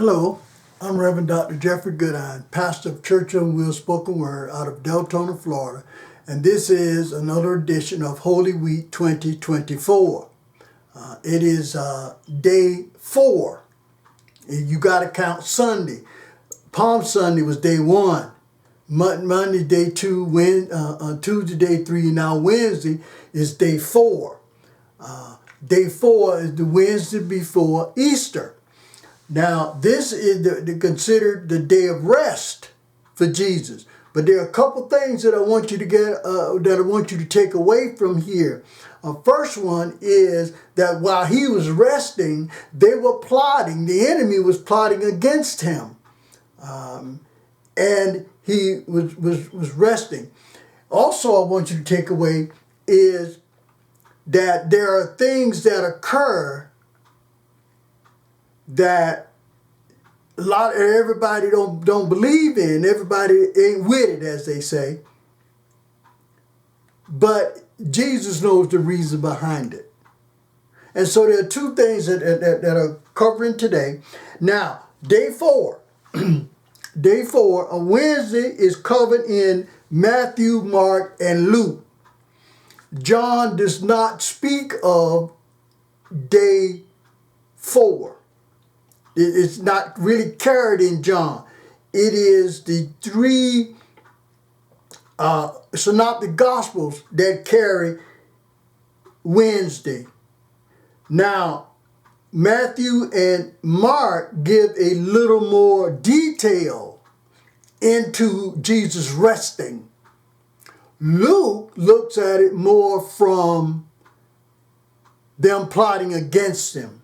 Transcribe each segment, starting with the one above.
Hello, I'm Reverend Dr. Jeffrey Goodine, pastor of Church on Wheels Spoken Word out of Deltona, Florida, and this is another edition of Holy Week 2024. It is day 4. You got to count Sunday. Palm Sunday was day 1. Monday, day 2. Tuesday, day 3. Now Wednesday is day 4. Day 4 is the Wednesday before Easter. Now, this is considered the day of rest for Jesus. But there are a couple things that I want you to take away from here. First one is that while he was resting, they were plotting. The enemy was plotting against him, and he was resting. Also, I want you to take away is that there are things that occur that everybody don't believe in. Everybody ain't with it, as they say. But Jesus knows the reason behind it. And so there are two things that are covering today. Now, day 4. Day 4, a Wednesday, is covered in Matthew, Mark, and Luke. John does not speak of day 4. It's not really carried in John. It is the 3 synoptic gospels that carry Wednesday. Now, Matthew and Mark give a little more detail into Jesus resting. Luke looks at it more from them plotting against him.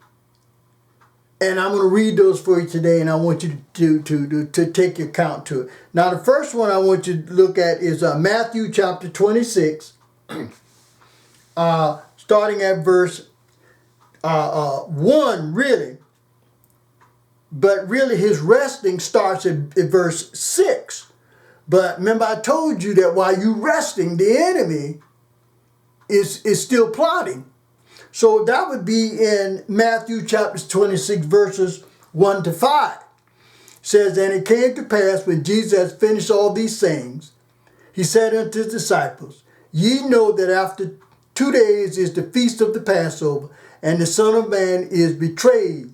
And I'm going to read those for you today, and I want you to take account to it. Now, the first one I want you to look at is Matthew chapter 26, starting at verse 1, really. But really, his resting starts at verse 6. But remember, I told you that while you're resting, the enemy is still plotting. So that would be in Matthew chapter 26, verses 1 to 5. It says, "And it came to pass when Jesus had finished all these things, he said unto his disciples, Ye know that after 2 days is the feast of the Passover, and the Son of Man is betrayed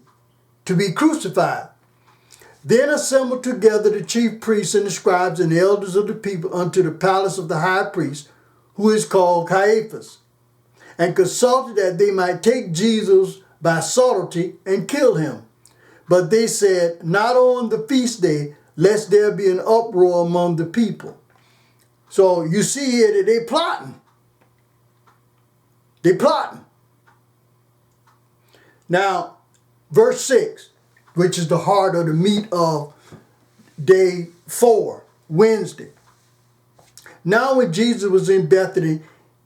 to be crucified. Then assembled together the chief priests and the scribes and the elders of the people unto the palace of the high priest, who is called Caiaphas, and consulted that they might take Jesus by subtlety and kill him. But they said, Not on the feast day, lest there be an uproar among the people." So you see here that they plotting. They plotting. Now, verse 6, which is the heart of the meat of day 4, Wednesday. "Now when Jesus was in Bethany,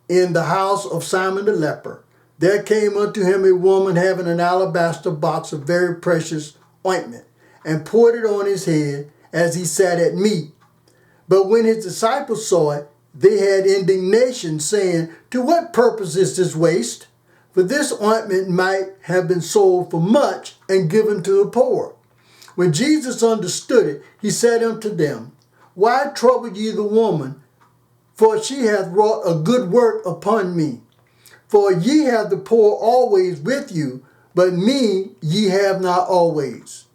in the house of Simon the leper, there came unto him a woman having an alabaster box of very precious ointment, and poured it on his head as he sat at meat. But when his disciples saw it, they had indignation, saying, To what purpose is this waste? For this ointment might have been sold for much and given to the poor. When Jesus understood it, he said unto them, Why trouble ye the woman? For she hath wrought a good work upon me. For ye have the poor always with you, but me ye have not always.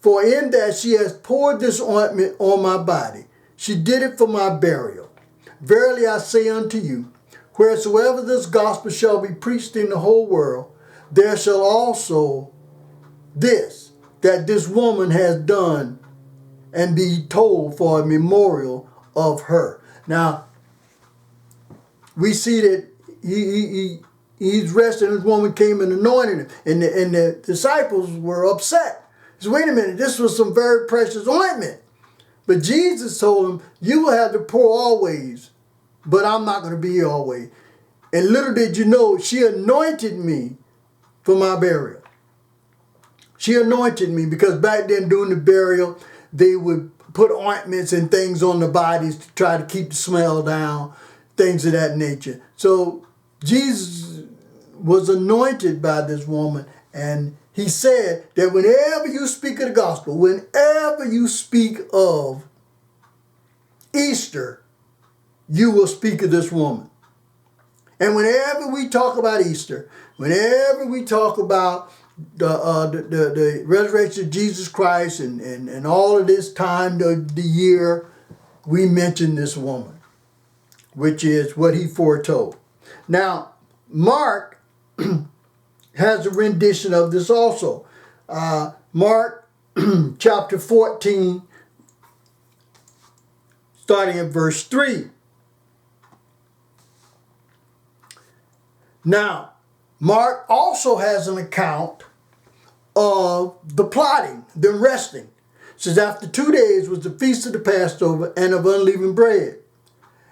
For in that she has poured this ointment on my body, she did it for my burial. Verily I say unto you, wheresoever this gospel shall be preached in the whole world, there shall also this, that this woman has done, and be told for a memorial of her." Now, we see that he's resting. This woman came and anointed him. And the disciples were upset. He said, wait a minute, this was some very precious ointment. But Jesus told him, you will have the poor always, but I'm not going to be here always. And little did you know, she anointed me for my burial. She anointed me because back then during the burial, they would put ointments and things on the bodies to try to keep the smell down, things of that nature. So Jesus was anointed by this woman, and he said that whenever you speak of the gospel, whenever you speak of Easter, you will speak of this woman. And whenever we talk about Easter, whenever we talk about the resurrection of Jesus Christ and all of this time of the year, we mention this woman, which is what he foretold. Now, Mark has a rendition of this also. Mark chapter 14, starting at verse 3. Now, Mark also has an account of the plotting, the resting. It says, after 2 days was the feast of the Passover and of unleavened bread.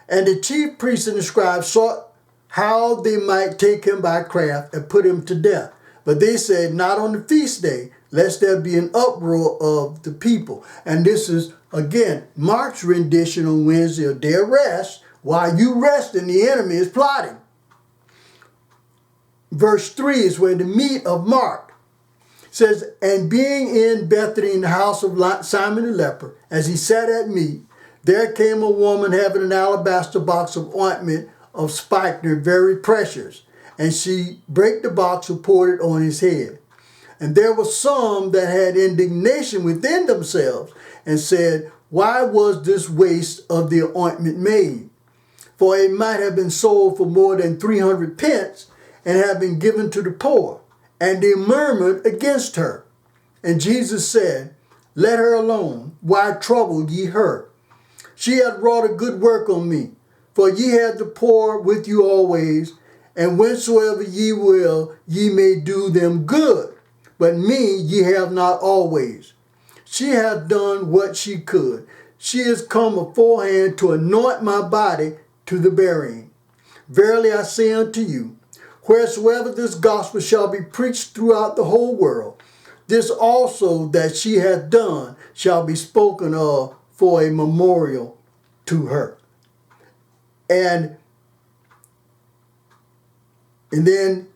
And the chief priests and the scribes sought how they might take him by craft and put him to death. But they said, not on the feast day, lest there be an uproar of the people. And this is, again, Mark's rendition on Wednesday, a day of rest. While you resting, the enemy is plotting. Verse 3 is where the meat of Mark says, and being in Bethany in the house of Simon the leper, as he sat at meat, there came a woman having an alabaster box of ointment of spikenard, very precious. And she brake the box and poured it on his head. And there were some that had indignation within themselves and said, why was this waste of the ointment made? For it might have been sold for more than 300 pence and have been given to the poor. And they murmured against her. And Jesus said, let her alone. Why trouble ye her? She hath wrought a good work on me. For ye have the poor with you always, and whensoever ye will, ye may do them good. But me ye have not always. She hath done what she could. She is come aforehand to anoint my body to the burying. Verily I say unto you, wheresoever this gospel shall be preached throughout the whole world, this also that she hath done shall be spoken of for a memorial to her. And then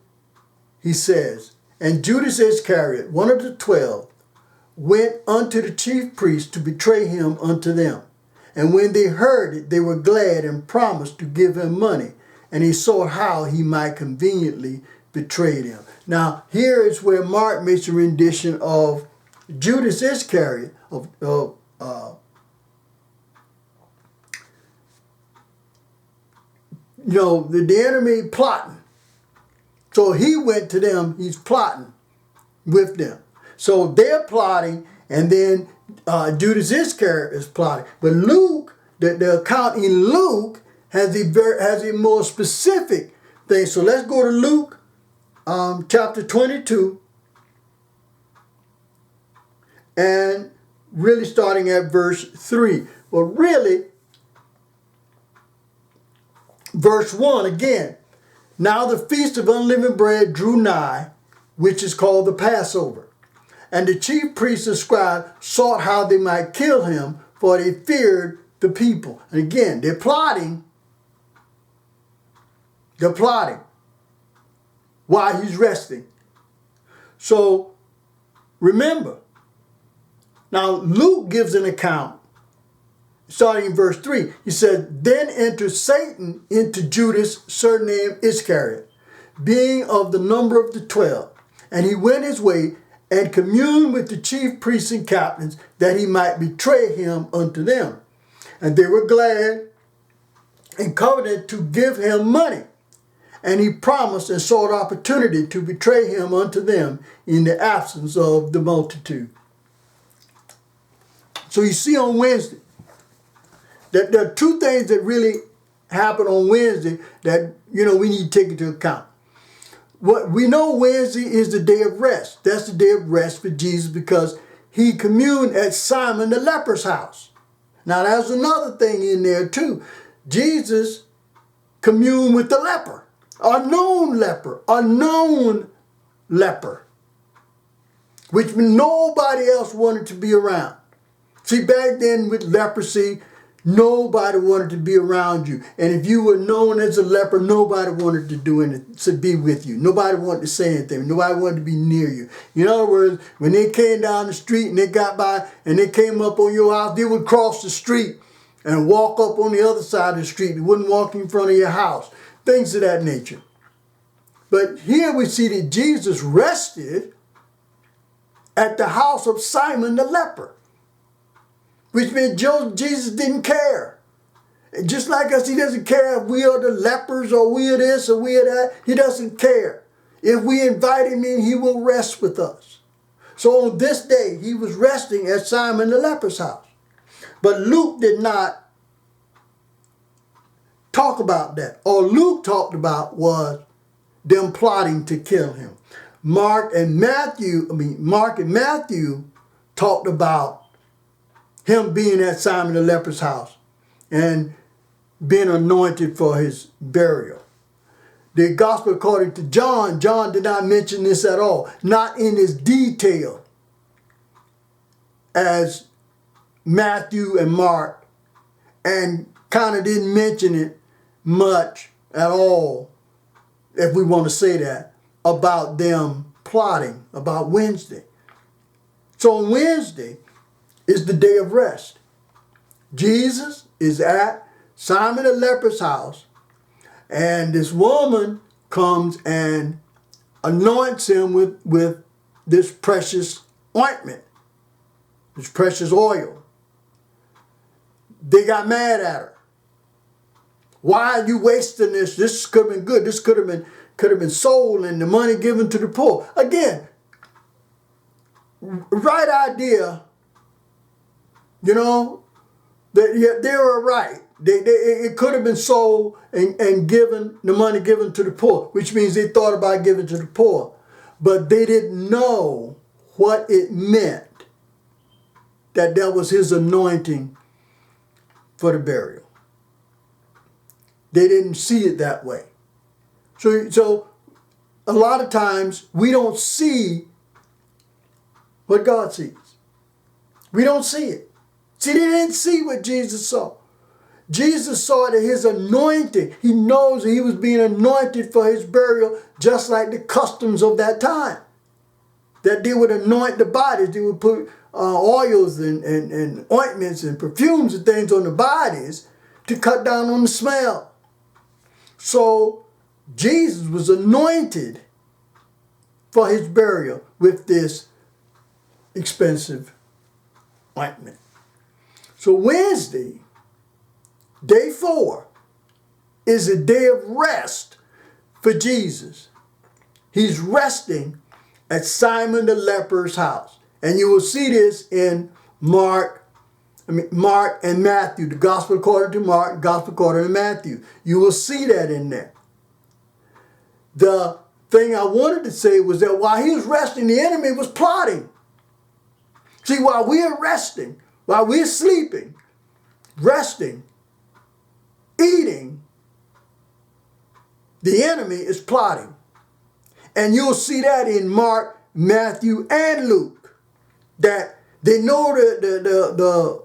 he says, and Judas Iscariot, one of the 12, went unto the chief priests to betray him unto them. And when they heard it, they were glad and promised to give him money. And he saw how he might conveniently betray them. Now, here is where Mark makes a rendition of Judas Iscariot, the enemy plotting. So he went to them, he's plotting with them. So they're plotting, and then Judas Iscariot is plotting. But Luke, the account in Luke has a more specific thing. So let's go to Luke chapter 22, and really starting at verse 3. Well, really, verse 1 again. Now the feast of unleavened bread drew nigh, which is called the Passover. And the chief priests and scribes sought how they might kill him, for they feared the people. And again, they're plotting. They're plotting while he's resting. So remember, now Luke gives an account, starting in verse 3. He said, then entered Satan into Judas, surnamed Iscariot, being of the number of the 12. And he went his way and communed with the chief priests and captains, that he might betray him unto them. And they were glad and covenanted to give him money. And he promised and sought opportunity to betray him unto them in the absence of the multitude. So you see on Wednesday, that there are two things that really happen on Wednesday that, we need to take into account. What we know, Wednesday is the day of rest. That's the day of rest for Jesus because he communed at Simon the leper's house. Now, there's another thing in there too. Jesus communed with the leper, a known leper, which nobody else wanted to be around. See, back then with leprosy, Nobody wanted to be around you. And if you were known as a leper, nobody wanted to do anything, to be with you. Nobody wanted to say anything. Nobody wanted to be near you. In other words, when they came down the street and they got by and they came up on your house, they would cross the street and walk up on the other side of the street. They wouldn't walk in front of your house. Things of that nature. But here we see that Jesus rested at the house of Simon the leper, which means Jesus didn't care. Just like us, he doesn't care if we are the lepers or we are this or we are that. He doesn't care. If we invite him in, he will rest with us. So on this day, he was resting at Simon the leper's house. But Luke did not talk about that. All Luke talked about was them plotting to kill him. Mark and Matthew talked about him being at Simon the leper's house and being anointed for his burial. The gospel according to John did not mention this at all, not in as detail as Matthew and Mark, and kind of didn't mention it much at all, if we want to say that, about them plotting about Wednesday. So on Wednesday is the day of rest. Jesus is at Simon the leper's house, and this woman comes and anoints him with this precious ointment, this precious oil. They got mad at her. Why are you wasting this? This could have been good. This could have been sold and the money given to the poor. Again, right idea, you know, they were right. It could have been sold and given, the money given to the poor, which means they thought about giving to the poor. But they didn't know what it meant, that was his anointing for the burial. They didn't see it that way. So a lot of times we don't see what God sees. We don't see it. See, they didn't see what Jesus saw. Jesus saw that his anointing, he knows that he was being anointed for his burial, just like the customs of that time. That they would anoint the bodies. They would put oils and ointments and perfumes and things on the bodies to cut down on the smell. So Jesus was anointed for his burial with this expensive ointment. So Wednesday, day 4, is a day of rest for Jesus. He's resting at Simon the leper's house. And you will see this in Mark and Matthew, the gospel according to Mark, gospel according to Matthew. You will see that in there. The thing I wanted to say was that while he was resting, the enemy was plotting. See, while we are resting, while we're sleeping, resting, eating, the enemy is plotting. And you'll see that in Mark, Matthew, and Luke, that they know the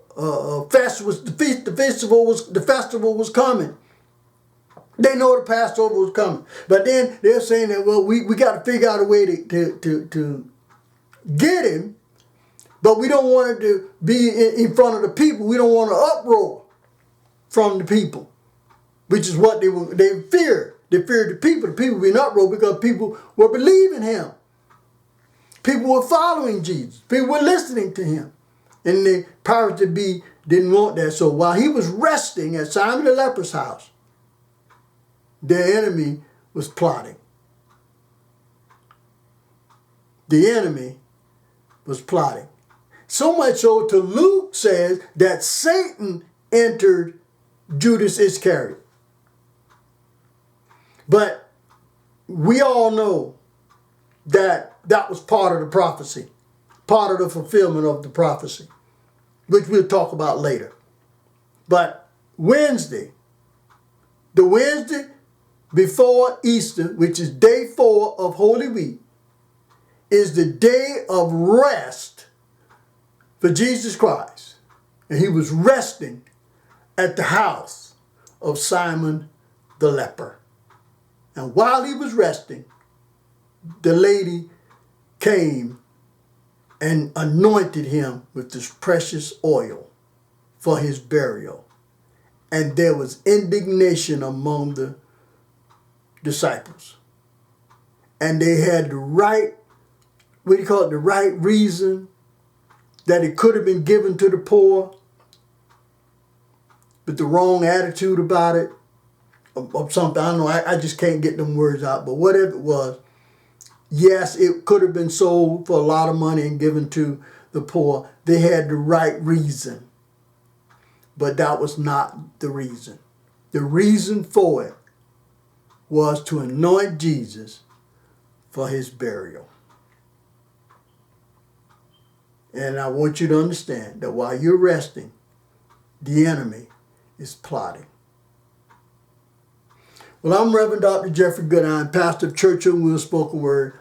festival was coming. They know the Passover was coming. But then they're saying that, well, we got to figure out a way to get him, but we don't want it to be in front of the people. We don't want an uproar from the people, which is what they feared. They feared the people. The people were in uproar because people were believing him. People were following Jesus. People were listening to him. And the powers that be didn't want that. So while he was resting at Simon the leper's house, the enemy was plotting. The enemy was plotting. So much so to Luke says that Satan entered Judas Iscariot. But we all know that was part of the prophecy, part of the fulfillment of the prophecy, which we'll talk about later. But Wednesday, the Wednesday before Easter, which is day 4 of Holy Week, is the day of rest for Jesus Christ. And he was resting at the house of Simon the leper. And while he was resting, the lady came and anointed him with this precious oil for his burial. And there was indignation among the disciples. And they had the right, the right reason that it could have been given to the poor, but the wrong attitude about it, or something. I don't know, I just can't get them words out. But whatever it was, yes, it could have been sold for a lot of money and given to the poor. They had the right reason. But that was not the reason. The reason for it was to anoint Jesus for his burial. And I want you to understand that while you're resting, the enemy is plotting. Well, I'm Reverend Dr. Jeffrey Goodine, pastor of Church of Will Spoken Word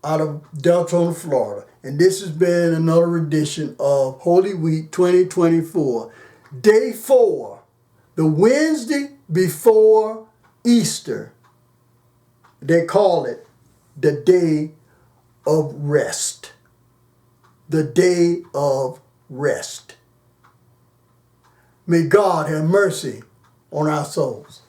out of Deltona, Florida. And this has been another edition of Holy Week 2024, Day 4, the Wednesday before Easter. They call it the Day of Rest. The Day of Rest. May God have mercy on our souls.